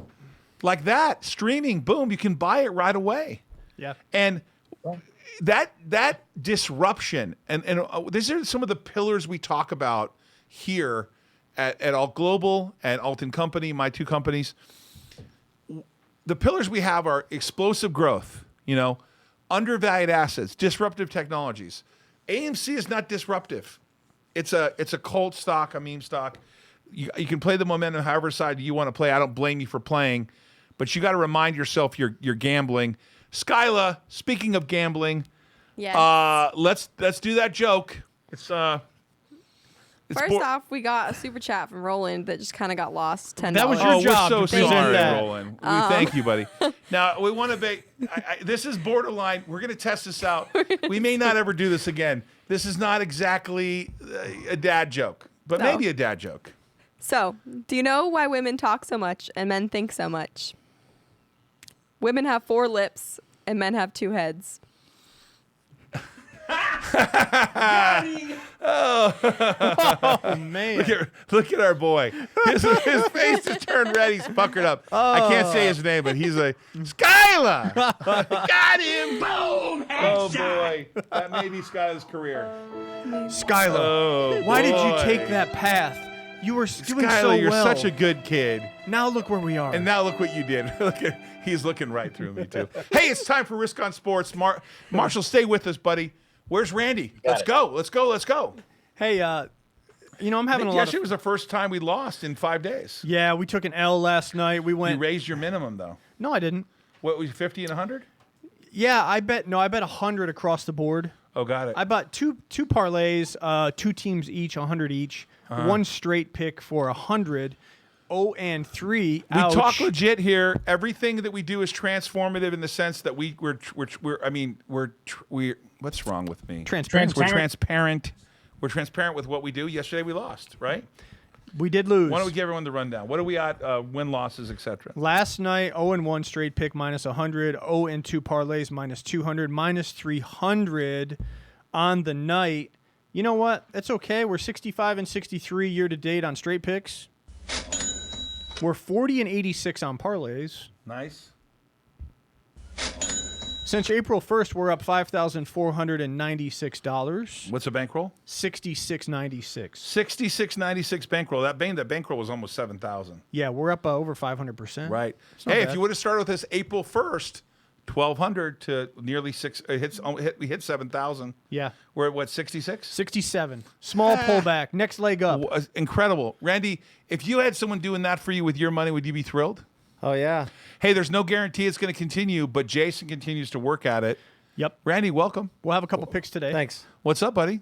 like that, streaming, boom, you can buy it right away. Yeah. And that disruption, and these are some of the pillars we talk about here at Ault Global and Ault & Company, my two companies. The pillars we have are explosive growth, undervalued assets, disruptive technologies. AMC is not disruptive. It's a cult stock, a meme stock. You can play the momentum however side you want to play. I don't blame you for playing, but you got to remind yourself you're gambling. Skyla, speaking of gambling, Yes. let's do that joke. It's First off, we got a super chat from Roland that just kind of got lost. $10. That was your job We're to so present sorry, that. Roland. We thank you, buddy. Now we want to be. This is borderline. We're going to test this out. We may not ever do this again. This is not exactly a dad joke, but No. maybe a dad joke. So, do you know why women talk so much and men think so much? Women have 4 lips and men have 2 heads. Oh, man. Look at our boy. His face is turned red. He's puckered up. I can't say his name, but he's like, Skyla! Got him! Boom! Oh, boy. That may be Skyla's career. Skyla, Oh, why did you boy. take that path? You were doing Skyla, so you're well. such a good kid. Now look where we are. And now look what you did. He's looking right through me, too. Hey, it's time for Risk on Sports. Marshall, stay with us, buddy. Where's Randy? Let's go. Hey, I'm having a lot Yesterday of... was the first time we lost in 5 days. Yeah, we took an L last night. We You went... raised your minimum, though. No, I didn't. What was 50 and 100? Yeah, I bet 100 across the board. Oh, got it. I bought two parlays, 2 teams each, 100 each. One straight pick for 100. 0-3. We Ouch. talk legit here. Everything that we do is transformative in the sense that we're what's wrong with me? Transparent. We're transparent. We're transparent with what we do. Yesterday we lost, right? We did lose. Why don't we give everyone the rundown? What are we at? Win losses, etc. Last night, 0-1 straight pick minus 100, 0-2 parlays minus 200, minus 300 on the night. You know what? It's okay. We're 65 and 63 year to date on straight picks. We're 40 and 86 on parlays. Nice. Since April 1st, we're up $5,496. What's the bankroll? $66.96. 66.96 bankroll. That bankroll was almost 7,000. Yeah, we're up over 500%. Right. not Hey, if bad. you would have started with us April 1st, 1,200 to nearly 6. We hit 7,000. Yeah. We're at what, 66? 67. Small pullback. Next leg up. Incredible. Randy, if you had someone doing that for you with your money, would you be thrilled? Oh, yeah. Hey, there's no guarantee it's going to continue, but Jason continues to work at it. Yep. Randy, welcome. We'll have a couple picks today. Thanks. What's up, buddy?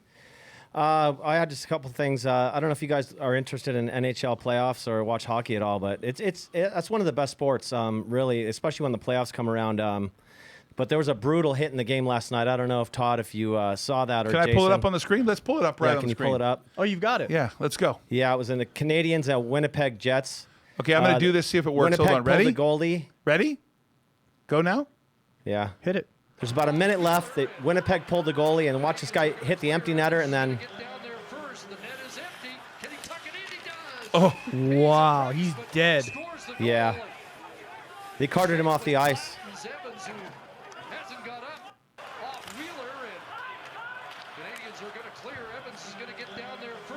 I had just a couple things. I don't know if you guys are interested in NHL playoffs or watch hockey at all, but that's one of the best sports, really, especially when the playoffs come around. But there was a brutal hit in the game last night. I don't know if Todd, if you saw that, or Can I Jason. pull it up on the screen? Let's pull it up right Yeah, on can the you screen. pull it up? Oh, you've got it. Yeah, let's go. Yeah, it was in the Canadiens at Winnipeg Jets. Okay, I'm going to do this, see if it works. Winnipeg Hold on. Ready? pulled the goalie. Ready? Go now? Yeah. Hit it. There's about a minute left. Winnipeg pulled the goalie, and watch this guy hit the empty netter, and then Oh, Wow, he's dead. yeah, they carted him off the ice.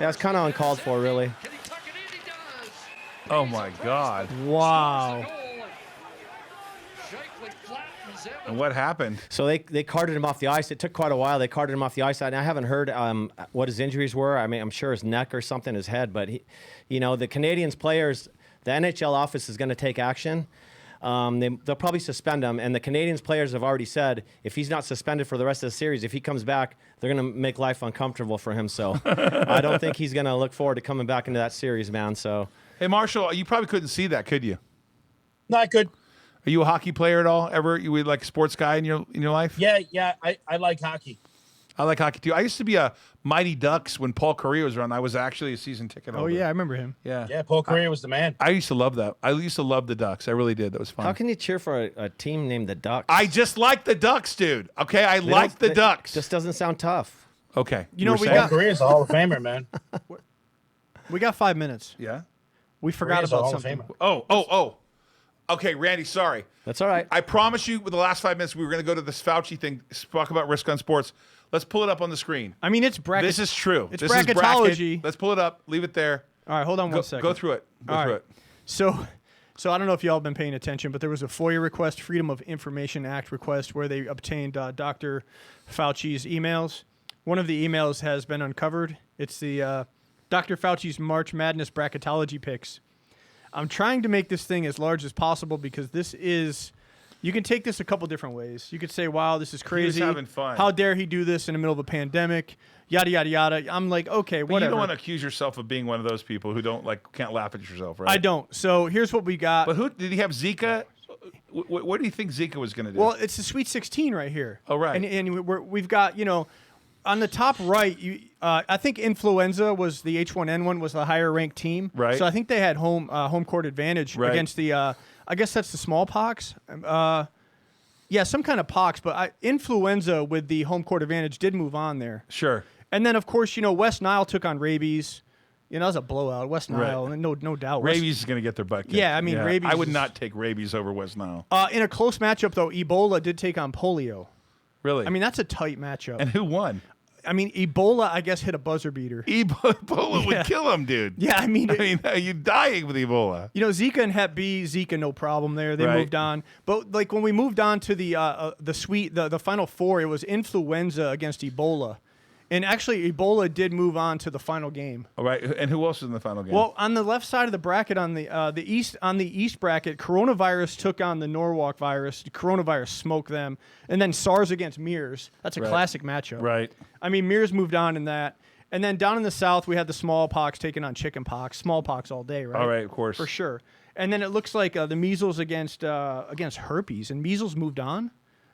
Yeah, it's kind of uncalled for, really. oh my God. Wow. And what happened? So they carted him off the ice. It took quite a while. They carted him off the ice, and I haven't heard what his injuries were. I mean, I'm sure his neck or something, his head. But the Canadians players, the NHL office is going to take action. They'll probably suspend him, and the Canadians players have already said if he's not suspended for the rest of the series, if he comes back, they're going to make life uncomfortable for him. So I don't think he's going to look forward to coming back into that series, man. So Hey, Marshall, you probably couldn't see that, could you? Not good. Are you a hockey player at all? Ever? You were like a sports guy in your life? Yeah. I like hockey. I like hockey too. I used to be a Mighty Ducks when Paul Correa was around. I was actually a season ticket holder. Oh yeah, I remember him. Yeah. Yeah, Paul Correa was the man. I used to love that. I used to love the Ducks. I really did. That was fun. how can you cheer for a team named the Ducks? I just like the Ducks, dude. Okay, I They like don't- the they- Ducks. Just doesn't sound tough. Okay. You know, were we saying? Paul Correa's a Hall of Famer, man. We got 5 minutes. Yeah. We forgot Correa's a about Hall of something. Famer. Oh. Okay, Randy, sorry. That's all right. I promise you with the last 5 minutes we were going to go to this Fauci thing, talk about risk on sports. Let's pull it up on the screen. I mean, it's bracket. This is true. It's This is bracket. bracketology. Let's pull it up. Leave it there. All right, hold on Go, one second. go through it. Go All through right. it. So I don't know if y'all have been paying attention, but there was a FOIA request, Freedom of Information Act request, where they obtained Dr. Fauci's emails. One of the emails has been uncovered. It's the Dr. Fauci's March Madness bracketology picks. I'm trying to make this thing as large as possible because this is. You can take this a couple different ways. You could say, "Wow, this is crazy. having fun. How dare he do this in the middle of a pandemic?" Yada yada yada. I'm like, okay, But whatever. you don't want to accuse yourself of being one of those people who can't laugh at yourself, right? I don't. So here's what we got. But who did he have Zika? What do you think Zika was going to do? Well, it's the Sweet 16 right here. Oh, right. And we've got, on the top right, I think influenza was the H1N1 was the higher ranked team. Right. So I think they had home court advantage Right. against the, I guess that's the smallpox. Yeah, some kind of pox, but influenza with the home court advantage did move on there. Sure. And then, of course, West Nile took on rabies. That was a blowout. West Nile, Right. no doubt. West- Rabies is going to get their butt kicked. Yeah, I mean, rabies I would is- not take rabies over West Nile. in a close matchup, though, Ebola did take on polio. Really? I mean, that's a tight matchup. and who won? I mean, Ebola, I guess, hit a buzzer beater. Ebola Yeah. would kill him, dude. Yeah, I mean, You're dying with Ebola. Zika and Hep B, Zika, no problem there. They Right. moved on. But like when we moved on to the Final Four, it was influenza against Ebola. And actually, Ebola did move on to the final game. All right. And who else was in the final game? Well, on the left side of the bracket, on the east bracket, coronavirus took on the Norwalk virus. The coronavirus smoked them, and then SARS against MERS. That's a Right. classic matchup. Right. I mean, MERS moved on in that, and then down in the south, we had the smallpox taking on chickenpox. Smallpox all day, right? All right, of course. For sure. And then it looks like the measles against herpes, and measles moved on.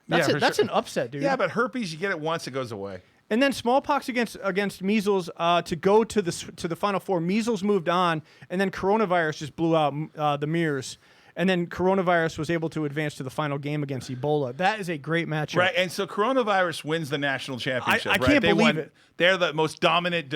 That's Yeah, for that's sure. an upset, dude. Yeah, but herpes, you get it once, it goes away. And then smallpox against measles to go to the Final Four. Measles moved on, and then coronavirus just blew out the MERS. And then coronavirus was able to advance to the final game against Ebola. That is a great matchup. Right, and so coronavirus wins the national championship. I right? can't They believe won- it. They're the most dominant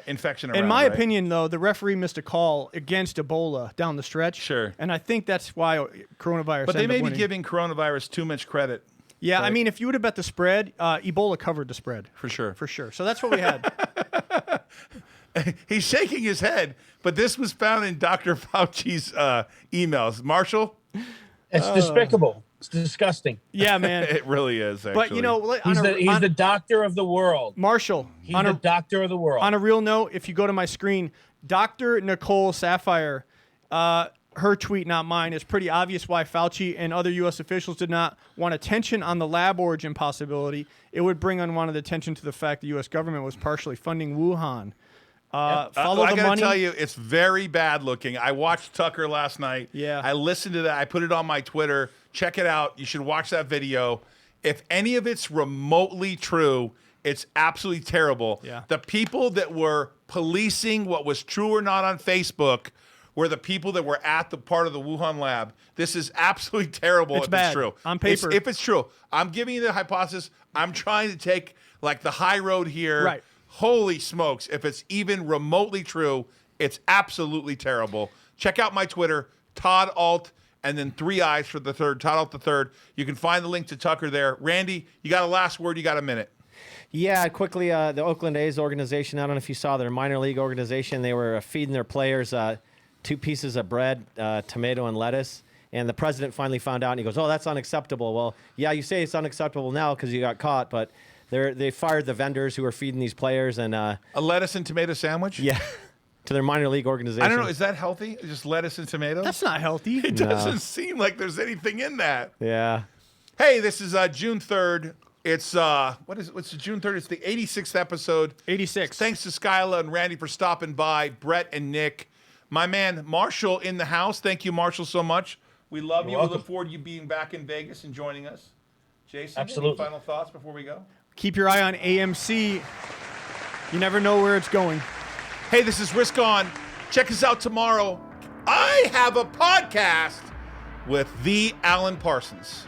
infection around. In my right? opinion, though, the referee missed a call against Ebola down the stretch. Sure. And I think that's why coronavirus But they ended may up be winning. giving coronavirus too much credit. Yeah, I right. mean, if you would have bet the spread, Ebola covered the spread. For sure. For sure. So that's what we had. He's shaking his head, but this was found in Dr. Fauci's emails. Marshall? It's despicable. It's disgusting. Yeah, man. It really is, actually. But, He's the doctor of the world. Marshall, He's the doctor of the world. on a real note, if you go to my screen, Dr. Nicole Sapphire, her tweet, not mine, is pretty obvious why Fauci and other U.S. officials did not want attention on the lab origin possibility. It would bring unwanted attention to the fact the U.S. government was partially funding Wuhan. Follow I the gotta money. tell you, it's very bad looking. I watched Tucker last night. Yeah. I listened to that. I put it on my Twitter. Check it out. You should watch that video. If any of it's remotely true, it's absolutely terrible. Yeah. The people that were policing what was true or not on Facebook were the people that were at the part of the Wuhan lab. This is absolutely terrible if bad. it's true. On paper. If it's true. I'm giving you the hypothesis. I'm trying to take like the high road here. Right. Holy smokes. If it's even remotely true, it's absolutely terrible. Check out my Twitter, Todd Ault, and then 3 I's for the third, Todd Ault the third. You can find the link to Tucker there. Randy, you got a last word? You got a minute. Yeah, quickly, the Oakland A's organization, I don't know if you saw their minor league organization, they were feeding their players 2 pieces of bread, tomato and lettuce. And the president finally found out, and he goes, "Oh, that's unacceptable." Well, yeah, you say it's unacceptable now because you got caught, but they fired the vendors who were feeding these players, and A lettuce and tomato sandwich? yeah, to their minor league organization. I don't know. Is that healthy? Just lettuce and tomatoes? That's not healthy. It doesn't seem like there's anything in that. Yeah. Hey, this is June 3rd. It's what's June 3rd? It's the 86th episode. 86. Thanks to Skyla and Randy for stopping by. Brett and Nick. My man Marshall in the house. Thank you, Marshall, so much. We love you. welcome. We look forward to you being back in Vegas and joining us. Jason, Absolutely. any final thoughts before we go? Keep your eye on AMC. You never know where it's going. Hey, this is Risk On. Check us out tomorrow. I have a podcast with the Alan Parsons.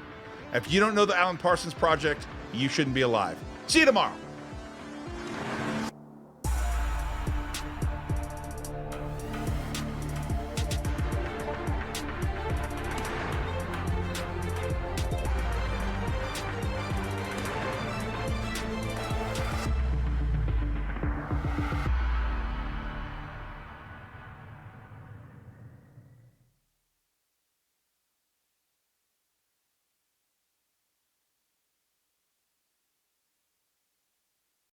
If you don't know the Alan Parsons Project, you shouldn't be alive. See you tomorrow.